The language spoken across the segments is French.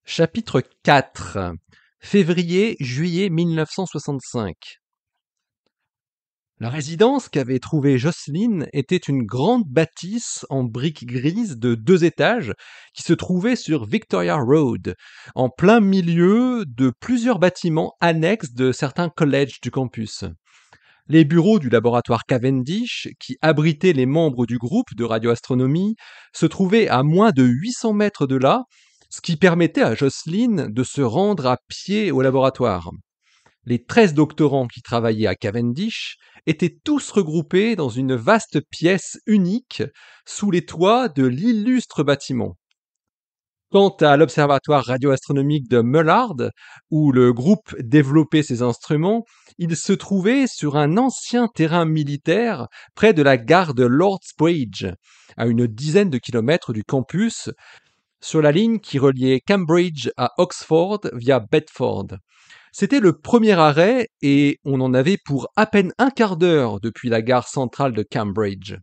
Chapitre 4 Février-juillet 1965. La résidence qu'avait trouvée Jocelyne était une grande bâtisse en briques grises de 2 étages qui se trouvait sur Victoria Road, en plein milieu de plusieurs bâtiments annexes de certains collèges du campus. Les bureaux du laboratoire Cavendish, qui abritaient les membres du groupe de radioastronomie, se trouvaient à moins de 800 mètres de là, ce qui permettait à Jocelyne de se rendre à pied au laboratoire. Les 13 doctorants qui travaillaient à Cavendish étaient tous regroupés dans une vaste pièce unique sous les toits de l'illustre bâtiment. Quant à l'observatoire radioastronomique de Mullard, où le groupe développait ses instruments, il se trouvait sur un ancien terrain militaire près de la gare de Lord's Bridge, à une dizaine de kilomètres du campus, sur la ligne qui reliait Cambridge à Oxford via Bedford. C'était le premier arrêt et on en avait pour à peine un quart d'heure depuis la gare centrale de Cambridge.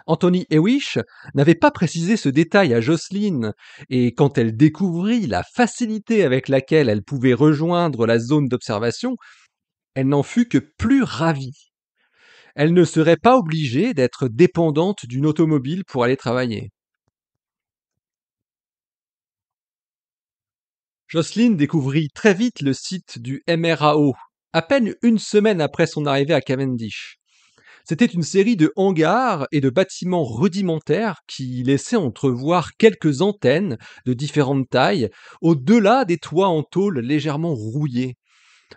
Anthony Hewish n'avait pas précisé ce détail à Jocelyne, et quand elle découvrit la facilité avec laquelle elle pouvait rejoindre la zone d'observation, elle n'en fut que plus ravie. Elle ne serait pas obligée d'être dépendante d'une automobile pour aller travailler. Jocelyne découvrit très vite le site du MRAO, à peine une semaine après son arrivée à Cavendish. C'était une série de hangars et de bâtiments rudimentaires qui laissaient entrevoir quelques antennes de différentes tailles, au-delà des toits en tôle légèrement rouillés.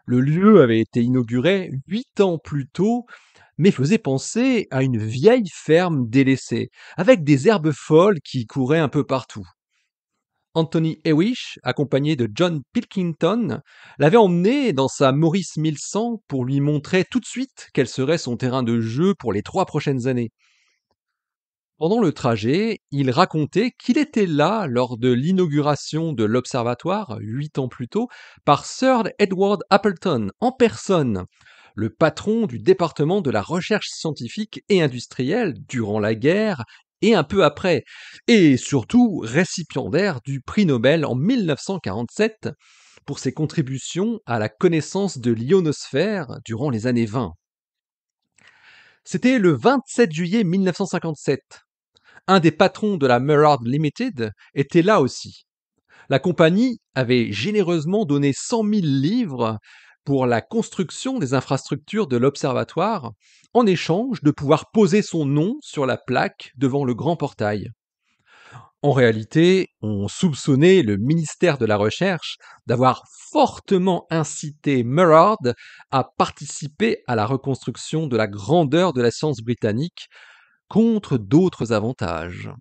Le lieu avait été inauguré 8 ans plus tôt, mais faisait penser à une vieille ferme délaissée, avec des herbes folles qui couraient un peu partout. Anthony Hewish, accompagné de John Pilkington, l'avait emmené dans sa Morris 1100 pour lui montrer tout de suite quel serait son terrain de jeu pour les 3 prochaines années. Pendant le trajet, il racontait qu'il était là lors de l'inauguration de l'observatoire, 8 ans plus tôt, par Sir Edward Appleton, en personne, le patron du département de la recherche scientifique et industrielle durant la guerre et un peu après, et surtout récipiendaire du prix Nobel en 1947 pour ses contributions à la connaissance de l'ionosphère durant les années 20. C'était le 27 juillet 1957. Un des patrons de la Mullard Limited était là aussi. La compagnie avait généreusement donné 100 000 livres pour la construction des infrastructures de l'observatoire, en échange de pouvoir poser son nom sur la plaque devant le grand portail. En réalité, on soupçonnait le ministère de la Recherche d'avoir fortement incité Mullard à participer à la reconstruction de la grandeur de la science britannique contre d'autres avantages.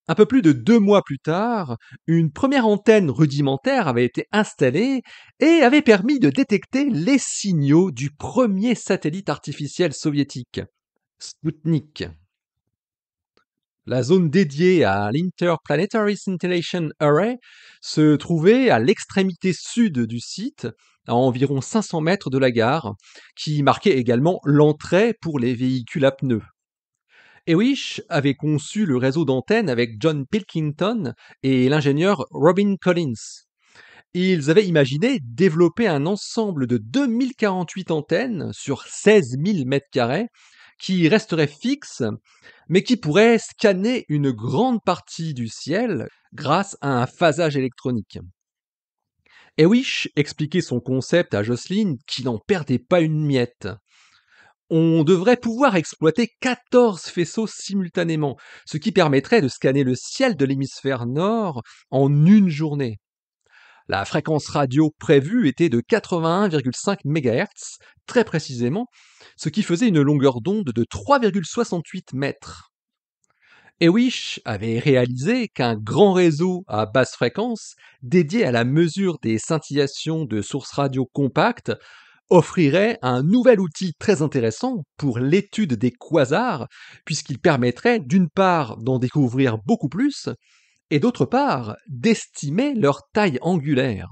Un peu plus de 2 mois plus tard, une première antenne rudimentaire avait été installée et avait permis de détecter les signaux du premier satellite artificiel soviétique, Sputnik. La zone dédiée à l'Interplanetary Scintillation Array se trouvait à l'extrémité sud du site, à environ 500 mètres de la gare, qui marquait également l'entrée pour les véhicules à pneus. Hewish avait conçu le réseau d'antennes avec John Pilkington et l'ingénieur Robin Collins. Ils avaient imaginé développer un ensemble de 2048 antennes sur 16 000 m2 qui resteraient fixes, mais qui pourraient scanner une grande partie du ciel grâce à un phasage électronique. Hewish expliquait son concept à Jocelyne qui n'en perdait pas une miette. On devrait pouvoir exploiter 14 faisceaux simultanément, ce qui permettrait de scanner le ciel de l'hémisphère nord en une journée. La fréquence radio prévue était de 81,5 MHz, très précisément, ce qui faisait une longueur d'onde de 3,68 mètres. Hewish avait réalisé qu'un grand réseau à basse fréquence, dédié à la mesure des scintillations de sources radio compactes, offrirait un nouvel outil très intéressant pour l'étude des quasars, puisqu'il permettrait d'une part d'en découvrir beaucoup plus, et d'autre part d'estimer leur taille angulaire.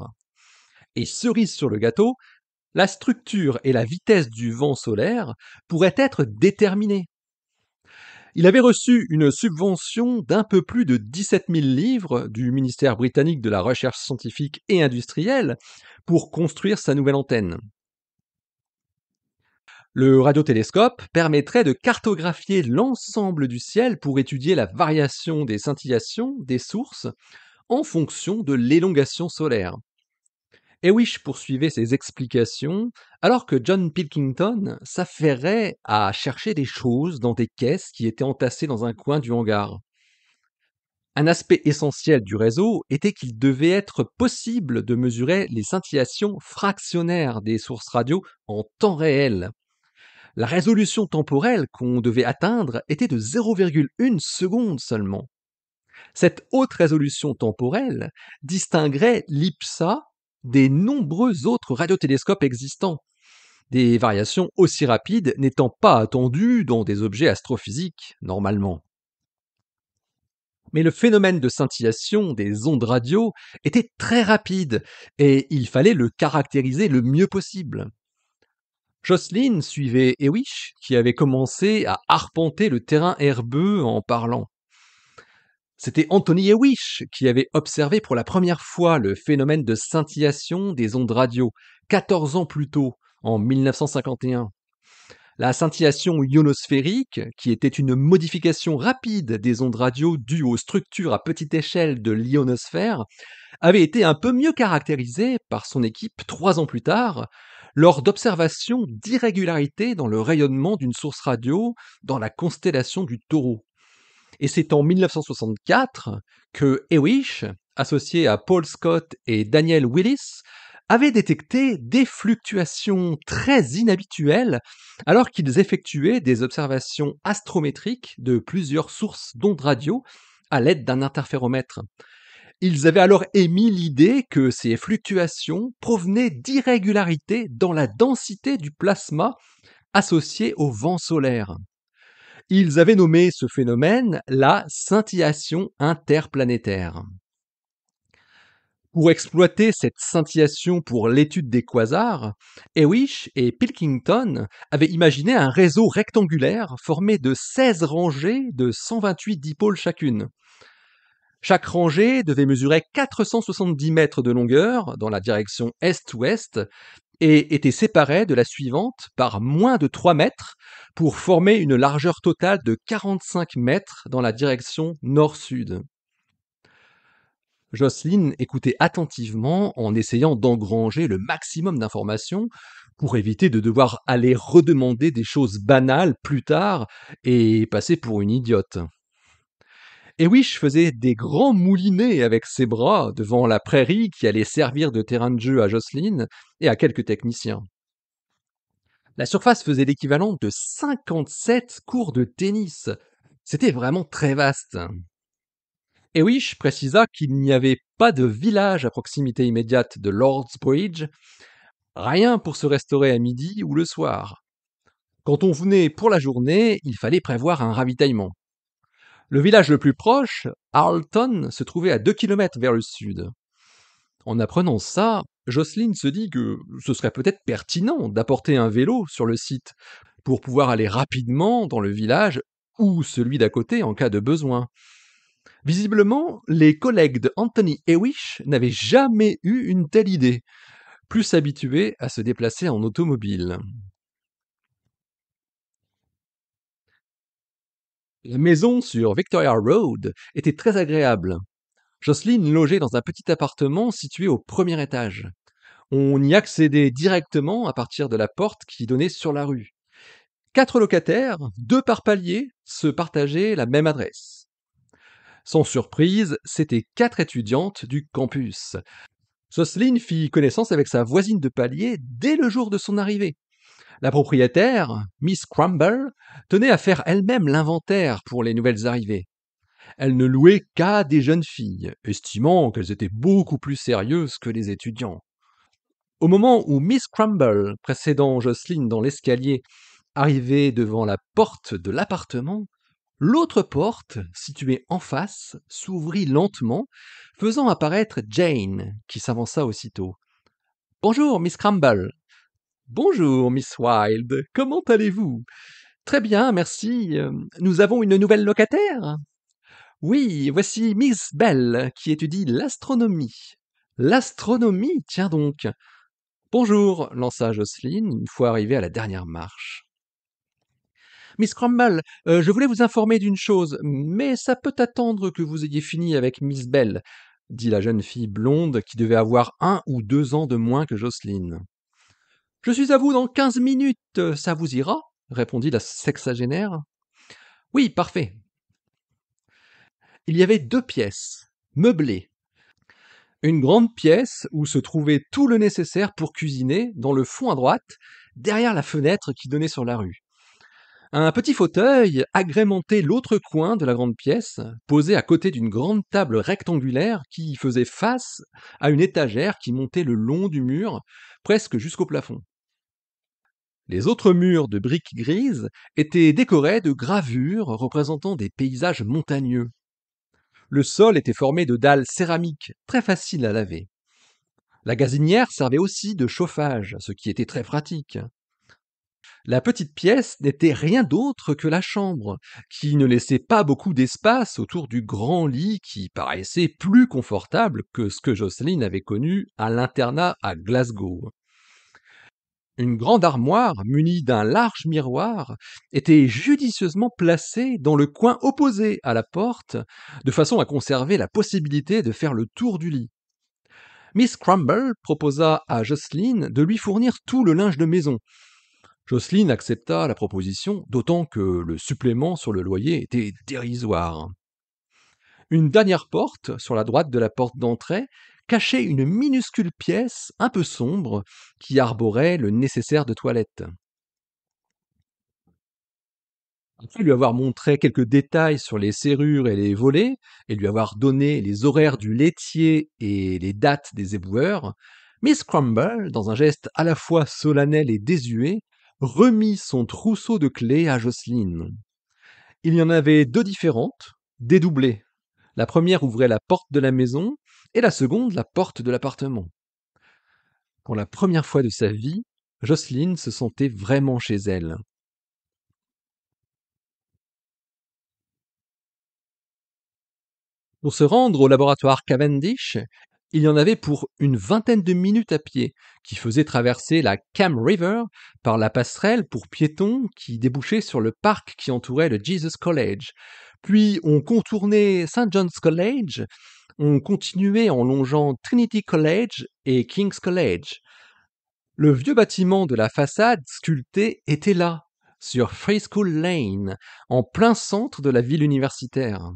Et cerise sur le gâteau, la structure et la vitesse du vent solaire pourraient être déterminées. Il avait reçu une subvention d'un peu plus de 17 000 livres du ministère britannique de la Recherche scientifique et industrielle pour construire sa nouvelle antenne. Le radiotélescope permettrait de cartographier l'ensemble du ciel pour étudier la variation des scintillations des sources en fonction de l'élongation solaire. Hewish poursuivait ses explications alors que John Pilkington s'affairait à chercher des choses dans des caisses qui étaient entassées dans un coin du hangar. Un aspect essentiel du réseau était qu'il devait être possible de mesurer les scintillations fractionnaires des sources radio en temps réel. La résolution temporelle qu'on devait atteindre était de 0,1 seconde seulement. Cette haute résolution temporelle distinguerait l'IPSA des nombreux autres radiotélescopes existants, des variations aussi rapides n'étant pas attendues dans des objets astrophysiques normalement. Mais le phénomène de scintillation des ondes radio était très rapide et il fallait le caractériser le mieux possible. Jocelyn suivait Hewish, qui avait commencé à arpenter le terrain herbeux en parlant. C'était Anthony Hewish qui avait observé pour la première fois le phénomène de scintillation des ondes radio, 14 ans plus tôt, en 1951. La scintillation ionosphérique, qui était une modification rapide des ondes radio due aux structures à petite échelle de l'ionosphère, avait été un peu mieux caractérisée par son équipe 3 ans plus tard, lors d'observations d'irrégularités dans le rayonnement d'une source radio dans la constellation du Taureau. Et c'est en 1964 que Hewish, associé à Paul Scott et Daniel Willis, avait détecté des fluctuations très inhabituelles alors qu'ils effectuaient des observations astrométriques de plusieurs sources d'ondes radio à l'aide d'un interféromètre. Ils avaient alors émis l'idée que ces fluctuations provenaient d'irrégularités dans la densité du plasma associé au vent solaire. Ils avaient nommé ce phénomène la scintillation interplanétaire. Pour exploiter cette scintillation pour l'étude des quasars, Hewish et Pilkington avaient imaginé un réseau rectangulaire formé de 16 rangées de 128 dipôles chacune. Chaque rangée devait mesurer 470 mètres de longueur dans la direction est-ouest et était séparée de la suivante par moins de 3 mètres pour former une largeur totale de 45 mètres dans la direction nord-sud. Jocelyn écoutait attentivement en essayant d'engranger le maximum d'informations pour éviter de devoir aller redemander des choses banales plus tard et passer pour une idiote. Hewish faisait des grands moulinets avec ses bras devant la prairie qui allait servir de terrain de jeu à Jocelyn et à quelques techniciens. La surface faisait l'équivalent de 57 cours de tennis. C'était vraiment très vaste. Hewish précisa qu'il n'y avait pas de village à proximité immédiate de Lord's Bridge, rien pour se restaurer à midi ou le soir. Quand on venait pour la journée, il fallait prévoir un ravitaillement. Le village le plus proche, Arlton, se trouvait à 2 kilomètres vers le sud. En apprenant ça, Jocelyn se dit que ce serait peut-être pertinent d'apporter un vélo sur le site pour pouvoir aller rapidement dans le village ou celui d'à côté en cas de besoin. Visiblement, les collègues de Anthony Hewish n'avaient jamais eu une telle idée, plus habitués à se déplacer en automobile. La maison sur Victoria Road était très agréable. Jocelyn logeait dans un petit appartement situé au premier étage. On y accédait directement à partir de la porte qui donnait sur la rue. 4 locataires, 2 par palier, se partageaient la même adresse. Sans surprise, c'étaient 4 étudiantes du campus. Jocelyn fit connaissance avec sa voisine de palier dès le jour de son arrivée. La propriétaire, Miss Crumble, tenait à faire elle-même l'inventaire pour les nouvelles arrivées. Elle ne louait qu'à des jeunes filles, estimant qu'elles étaient beaucoup plus sérieuses que les étudiants. Au moment où Miss Crumble, précédant Jocelyn dans l'escalier, arrivait devant la porte de l'appartement, l'autre porte, située en face, s'ouvrit lentement, faisant apparaître Jane, qui s'avança aussitôt. « Bonjour, Miss Crumble. »« Bonjour, Miss Wilde. Comment allez-vous » Très bien, merci. Nous avons une nouvelle locataire? Oui, voici Miss Bell qui étudie l'astronomie. L'astronomie, tiens donc. Bonjour, lança Jocelyne une fois arrivée à la dernière marche. Miss Crumble, je voulais vous informer d'une chose, mais ça peut attendre que vous ayez fini avec Miss Bell, dit la jeune fille blonde qui devait avoir 1 ou 2 ans de moins que Jocelyne. Je suis à vous dans 15 minutes, ça vous ira? Répondit la sexagénaire. Oui, parfait. Il y avait 2 pièces, meublées. Une grande pièce où se trouvait tout le nécessaire pour cuisiner, dans le fond à droite, derrière la fenêtre qui donnait sur la rue. Un petit fauteuil agrémentait l'autre coin de la grande pièce, posé à côté d'une grande table rectangulaire qui faisait face à une étagère qui montait le long du mur, presque jusqu'au plafond. Les autres murs de briques grises étaient décorés de gravures représentant des paysages montagneux. Le sol était formé de dalles céramiques, très faciles à laver. La gazinière servait aussi de chauffage, ce qui était très pratique. La petite pièce n'était rien d'autre que la chambre, qui ne laissait pas beaucoup d'espace autour du grand lit qui paraissait plus confortable que ce que Jocelyne avait connu à l'internat à Glasgow. Une grande armoire, munie d'un large miroir, était judicieusement placée dans le coin opposé à la porte, de façon à conserver la possibilité de faire le tour du lit. Miss Crumble proposa à Jocelyne de lui fournir tout le linge de maison. Jocelyne accepta la proposition, d'autant que le supplément sur le loyer était dérisoire. Une dernière porte, sur la droite de la porte d'entrée, cachait une minuscule pièce un peu sombre qui arborait le nécessaire de toilette. Après lui avoir montré quelques détails sur les serrures et les volets, et lui avoir donné les horaires du laitier et les dates des éboueurs, Miss Crumble, dans un geste à la fois solennel et désuet, remit son trousseau de clés à Jocelyne. Il y en avait 2 différentes, dédoublées. La première ouvrait la porte de la maison, et la seconde la porte de l'appartement. Pour la première fois de sa vie, Jocelyne se sentait vraiment chez elle. Pour se rendre au laboratoire Cavendish, il y en avait pour une vingtaine de minutes à pied, qui faisait traverser la Cam River par la passerelle pour piétons qui débouchait sur le parc qui entourait le Jesus College. Puis on contournait St. John's College, on continuait en longeant Trinity College et King's College. Le vieux bâtiment de la façade sculptée était là, sur Free School Lane, en plein centre de la ville universitaire.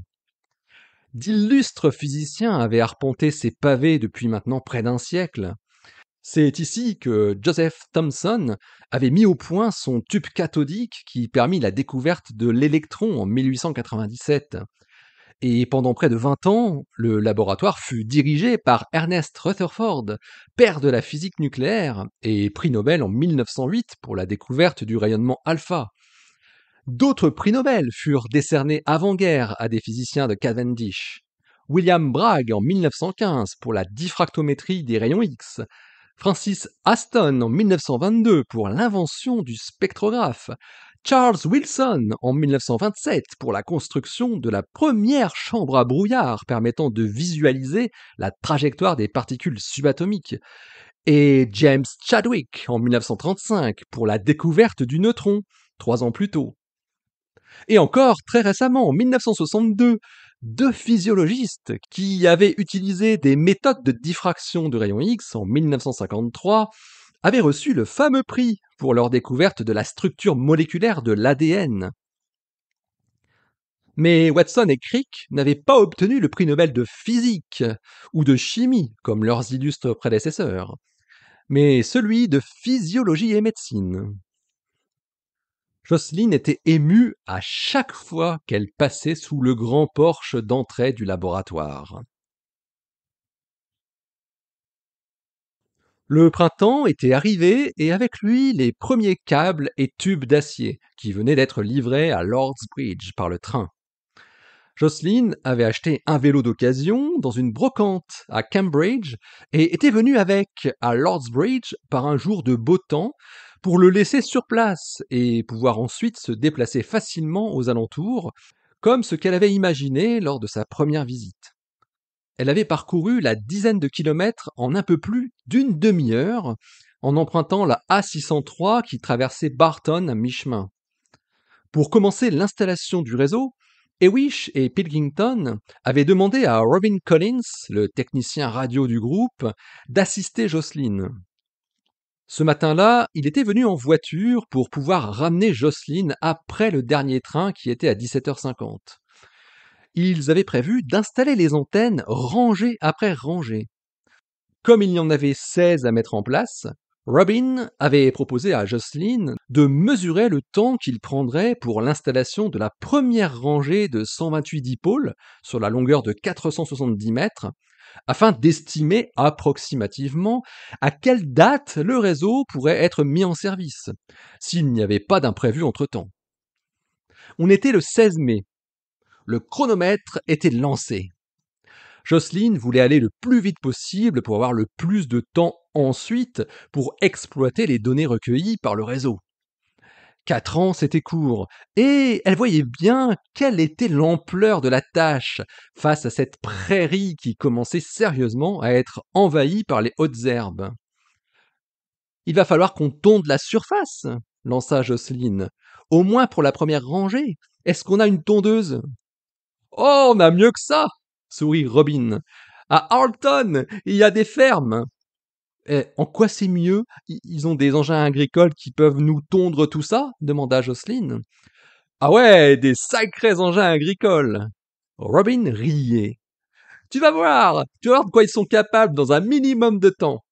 D'illustres physiciens avaient arpenté ces pavés depuis maintenant près d'un siècle. C'est ici que Joseph Thomson avait mis au point son tube cathodique qui permit la découverte de l'électron en 1897. Et pendant près de 20 ans, le laboratoire fut dirigé par Ernest Rutherford, père de la physique nucléaire et prix Nobel en 1908 pour la découverte du rayonnement alpha. D'autres prix Nobel furent décernés avant-guerre à des physiciens de Cavendish. William Bragg en 1915 pour la diffractométrie des rayons X, Francis Aston en 1922 pour l'invention du spectrographe, Charles Wilson en 1927 pour la construction de la première chambre à brouillard permettant de visualiser la trajectoire des particules subatomiques, et James Chadwick en 1935 pour la découverte du neutron, 3 ans plus tôt. Et encore, très récemment, en 1962, 2 physiologistes qui avaient utilisé des méthodes de diffraction de rayons X en 1953 avaient reçu le fameux prix pour leur découverte de la structure moléculaire de l'ADN. Mais Watson et Crick n'avaient pas obtenu le prix Nobel de physique ou de chimie comme leurs illustres prédécesseurs, mais celui de physiologie et médecine. Jocelyne était émue à chaque fois qu'elle passait sous le grand porche d'entrée du laboratoire. Le printemps était arrivé et avec lui les premiers câbles et tubes d'acier qui venaient d'être livrés à Lordsbridge par le train. Jocelyne avait acheté un vélo d'occasion dans une brocante à Cambridge et était venue avec à Lordsbridge par un jour de beau temps pour le laisser sur place et pouvoir ensuite se déplacer facilement aux alentours, comme ce qu'elle avait imaginé lors de sa première visite. Elle avait parcouru la dizaine de kilomètres en un peu plus d'une demi-heure, en empruntant la A603 qui traversait Barton à mi-chemin. Pour commencer l'installation du réseau, Hewish et Pilkington avaient demandé à Robin Collins, le technicien radio du groupe, d'assister Jocelyn. Ce matin-là, il était venu en voiture pour pouvoir ramener Jocelyn après le dernier train qui était à 17h50. Ils avaient prévu d'installer les antennes rangée après rangée. Comme il y en avait 16 à mettre en place, Robin avait proposé à Jocelyn de mesurer le temps qu'il prendrait pour l'installation de la première rangée de 128 dipôles sur la longueur de 470 mètres, afin d'estimer approximativement à quelle date le réseau pourrait être mis en service, s'il n'y avait pas d'imprévu entre-temps. On était le 16 mai. Le chronomètre était lancé. Jocelyn voulait aller le plus vite possible pour avoir le plus de temps ensuite pour exploiter les données recueillies par le réseau. 4 ans, c'était court, et elle voyait bien quelle était l'ampleur de la tâche face à cette prairie qui commençait sérieusement à être envahie par les hautes herbes. Il va falloir qu'on tonde la surface, lança Jocelyn. Au moins pour la première rangée. Est-ce qu'on a une tondeuse? Oh, on a mieux que ça, sourit Robin. À Harlton, il y a des fermes. Eh, en quoi c'est mieux? Ils ont des engins agricoles qui peuvent nous tondre tout ça? Demanda Jocelyn. Ah ouais, des sacrés engins agricoles. Robin riait. Tu vas voir de quoi ils sont capables dans un minimum de temps.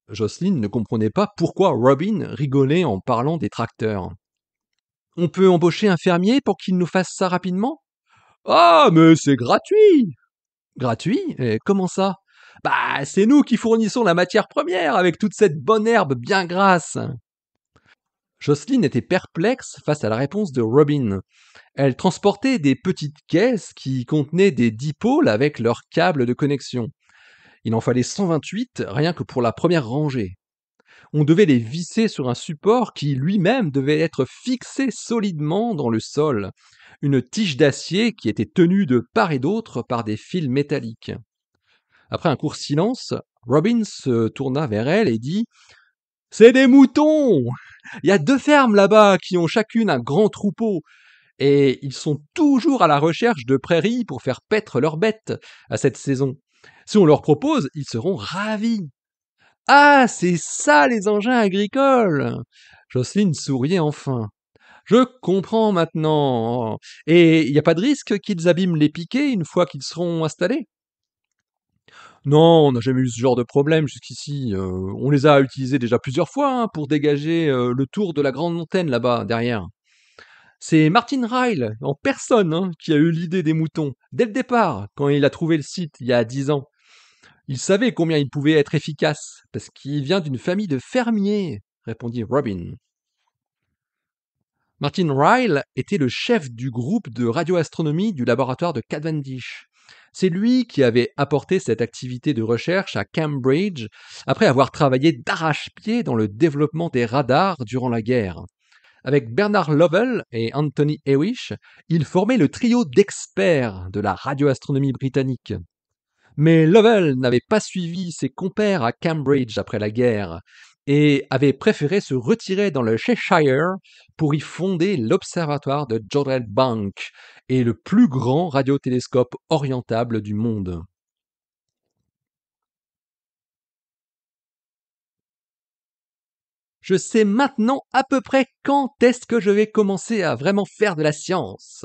Jocelyn ne comprenait pas pourquoi Robin rigolait en parlant des tracteurs. On peut embaucher un fermier pour qu'il nous fasse ça rapidement? Ah, mais c'est gratuit! Gratuit? Et comment ça? Bah, c'est nous qui fournissons la matière première avec toute cette bonne herbe bien grasse. Jocelyn était perplexe face à la réponse de Robin. Elle transportait des petites caisses qui contenaient des dipôles avec leurs câbles de connexion. Il en fallait 128 rien que pour la première rangée. On devait les visser sur un support qui lui-même devait être fixé solidement dans le sol, une tige d'acier qui était tenue de part et d'autre par des fils métalliques. Après un court silence, Robin se tourna vers elle et dit « C'est des moutons! Il y a 2 fermes là-bas qui ont chacune un grand troupeau, et ils sont toujours à la recherche de prairies pour faire paître leurs bêtes à cette saison. Si on leur propose, ils seront ravis. » Ah, c'est ça les engins agricoles! Jocelyne souriait enfin. Je comprends maintenant. Et il n'y a pas de risque qu'ils abîment les piquets une fois qu'ils seront installés? Non, on n'a jamais eu ce genre de problème jusqu'ici. On les a utilisés déjà plusieurs fois hein, pour dégager le tour de la grande antenne là-bas, derrière. C'est Martin Ryle, en personne, hein, qui a eu l'idée des moutons, dès le départ, quand il a trouvé le site il y a 10 ans. Il savait combien il pouvait être efficace, parce qu'il vient d'une famille de fermiers, répondit Robin. Martin Ryle était le chef du groupe de radioastronomie du laboratoire de Cavendish. C'est lui qui avait apporté cette activité de recherche à Cambridge après avoir travaillé d'arrache-pied dans le développement des radars durant la guerre. Avec Bernard Lovell et Anthony Hewish, il formait le trio d'experts de la radioastronomie britannique. Mais Lovell n'avait pas suivi ses compères à Cambridge après la guerre et avait préféré se retirer dans le Cheshire pour y fonder l'observatoire de Jodrell Bank et le plus grand radiotélescope orientable du monde. Je sais maintenant à peu près quand est-ce que je vais commencer à vraiment faire de la science.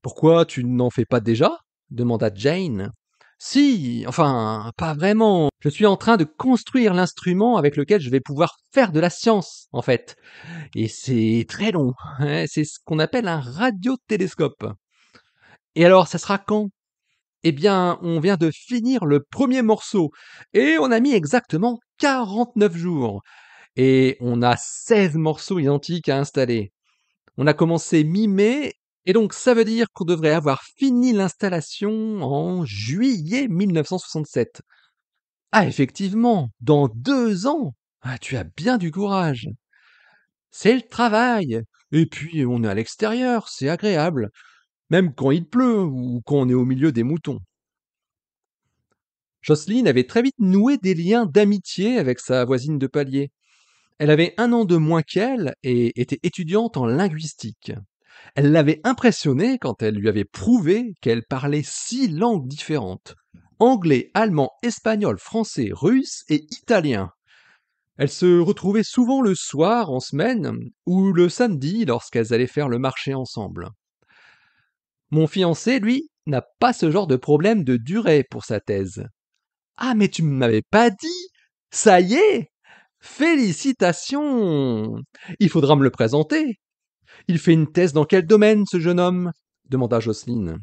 Pourquoi tu n'en fais pas déjà? Demanda Jane. Si, enfin, pas vraiment. Je suis en train de construire l'instrument avec lequel je vais pouvoir faire de la science, en fait. Et c'est très long. Hein, c'est ce qu'on appelle un radiotélescope. Et alors, ça sera quand? Eh bien, on vient de finir le premier morceau. Et on a mis exactement 49 jours. Et on a 16 morceaux identiques à installer. On a commencé mi-mai, et donc ça veut dire qu'on devrait avoir fini l'installation en juillet 1967. Ah, effectivement, dans 2 ans! Ah, tu as bien du courage. C'est le travail. Et puis, on est à l'extérieur, c'est agréable. Même quand il pleut ou quand on est au milieu des moutons. Jocelyne avait très vite noué des liens d'amitié avec sa voisine de palier. Elle avait 1 an de moins qu'elle et était étudiante en linguistique. Elle l'avait impressionnée quand elle lui avait prouvé qu'elle parlait 6 langues différentes. Anglais, allemand, espagnol, français, russe et italien. Elles se retrouvaient souvent le soir en semaine ou le samedi lorsqu'elles allaient faire le marché ensemble. Mon fiancé, lui, n'a pas ce genre de problème de durée pour sa thèse. Ah, mais tu ne m'avais pas dit. Ça y est. Félicitations. Il faudra me le présenter. Il fait une thèse dans quel domaine, ce jeune homme demanda Jocelyne.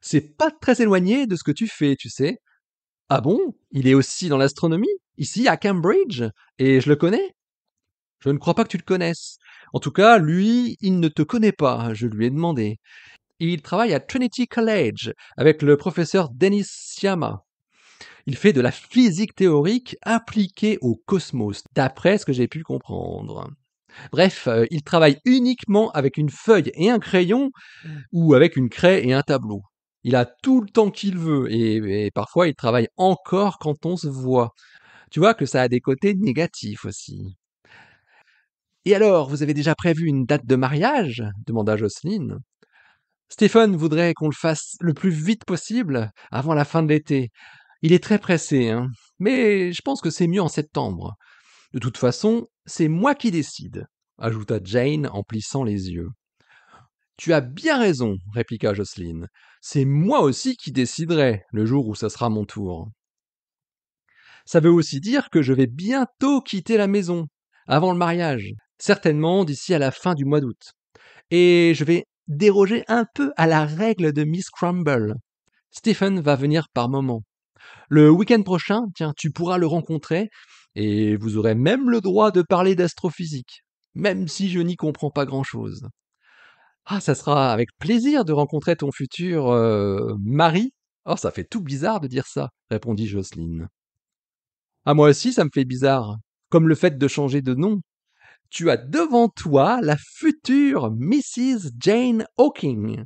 C'est pas très éloigné de ce que tu fais, tu sais. Ah bon? Il est aussi dans l'astronomie, ici à Cambridge, et je le connais? Je ne crois pas que tu le connaisses. En tout cas, lui, il ne te connaît pas, je lui ai demandé. Il travaille à Trinity College avec le professeur Dennis Sciama. Il fait de la physique théorique appliquée au cosmos, d'après ce que j'ai pu comprendre. Bref, il travaille uniquement avec une feuille et un crayon ou avec une craie et un tableau. Il a tout le temps qu'il veut et parfois il travaille encore quand on se voit. Tu vois que ça a des côtés négatifs aussi. Et alors, vous avez déjà prévu une date de mariage demanda Jocelyne. Stephen voudrait qu'on le fasse le plus vite possible, avant la fin de l'été. Il est très pressé, hein. Mais je pense que c'est mieux en septembre. De toute façon, c'est moi qui décide, ajouta Jane en plissant les yeux. Tu as bien raison, répliqua Jocelyne. C'est moi aussi qui déciderai le jour où ça sera mon tour. Ça veut aussi dire que je vais bientôt quitter la maison, avant le mariage, certainement d'ici à la fin du mois d'août. Et je vais déroger un peu à la règle de Miss Crumble. Stephen va venir par moment. Le week-end prochain, tiens, tu pourras le rencontrer et vous aurez même le droit de parler d'astrophysique, même si je n'y comprends pas grand-chose. Ah, ça sera avec plaisir de rencontrer ton futur mari. Oh, ça fait tout bizarre de dire ça, répondit Jocelyne. Ah, moi aussi, ça me fait bizarre, comme le fait de changer de nom. Tu as devant toi la future Mrs. Jane Hawking.